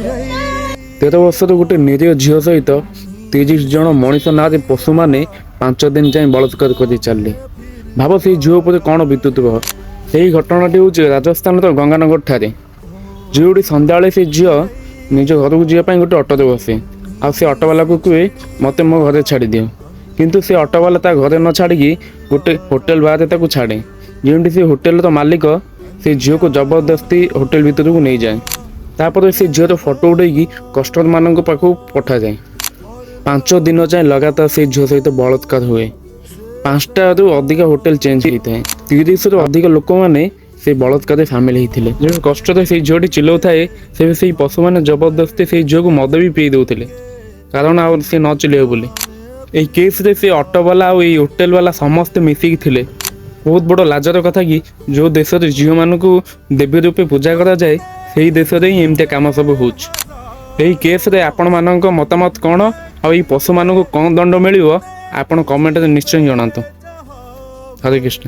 13 ବର୍ଷର ଗୋଟେ ନିରୀହ ଝିଅ ସହିତ 30 ଜଣ ମଣିଷ ନାଁରେ ପଶୁମାନେ 5 ଦିନ ଯାଏଁ ବଳାତ୍କାର କରି ଚାଲିଲେ। ଭାବ ସେଇ ଝିଅ ଉପରେ କ'ଣ ବିତୁଥିବ। ଏହି ଘଟଣାଟି ହେଉଛି ରାଜସ୍ଥାନର ଗଙ୍ଗାନଗର ଠାରେ, ଯେଉଁଠି ସନ୍ଧ୍ୟାବେଳେ ସେ ଝିଅ ନିଜ ଘରକୁ ଯିବା ପାଇଁ ଗୋଟେ ଅଟୋରେ ବସେ। ଆଉ ସେ ଅଟୋବାଲାକୁ କୁହେ ମୋତେ ମୋ ଘରେ ଛାଡ଼ିଦିଅ, କିନ୍ତୁ ସେ ଅଟୋବାଲା ତା ଘରେ ନ ଛାଡ଼ିକି ଗୋଟେ ହୋଟେଲ ବାହାରେ ତାକୁ ଛାଡ଼େ, ଯେଉଁଠି ସେ ହୋଟେଲର ମାଲିକ ସେ ଝିଅକୁ ଜବରଦସ୍ତି ହୋଟେଲ ଭିତରକୁ ନେଇଯାଏ। ତାପରେ ସେ ଝିଅର ଫଟୋ ଉଠେଇକି କଷ୍ଟମରମାନଙ୍କ ପାଖକୁ ପଠାଯାଏ। 5 ଦିନ ଯାଏଁ ଲଗାତାର ସେ ଝିଅ ସହିତ ବଳାତ୍କାର ହୁଏ। 5ଟାରୁ ଅଧିକ ହୋଟେଲ ଚେଞ୍ଜ ହେଇଥାଏ। 30ରୁ ଅଧିକ ଲୋକମାନେ ସେ ବଳାତ୍କାରରେ ସାମିଲ ହେଇଥିଲେ। ଯେଉଁ କଷ୍ଟରେ ସେଇ ଝିଅଟି ଚିଲଉଥାଏ, ସେଇ ପଶୁମାନେ ଜବରଦସ୍ତି ସେଇ ଝିଅକୁ ମଦ ବି ପିଇ ଦେଉଥିଲେ, କାରଣ ଆଉ ସେ ନ ଚିଲେଇବ ବୋଲି। এই କେସ୍ରେ ସେ ଅଟୋବାଲା ଆଉ ଏଇ ହୋଟେଲବାଲା ସମସ୍ତେ ମିଶିକି ଥିଲେ। ବହୁତ ବଡ଼ ଲାଜର କଥା କି ଯେଉଁ ଦେଶରେ ଝିଅମାନଙ୍କୁ ଦେବୀ ରୂପେ ପୂଜା କରାଯାଏ, ସେହି ଦେଶରେ ହିଁ ଏମିତିଆ କାମ ସବୁ ହେଉଛି। ଏହି କେସ୍ରେ ଆପଣମାନଙ୍କ ମତାମତ କ'ଣ, ଆଉ ଏଇ ପଶୁମାନଙ୍କୁ କ'ଣ ଦଣ୍ଡ ମିଳିବ, ଆପଣ କମେଣ୍ଟରେ ନିଶ୍ଚୟ ଜଣାନ୍ତୁ। ହରେ କୃଷ୍ଣ।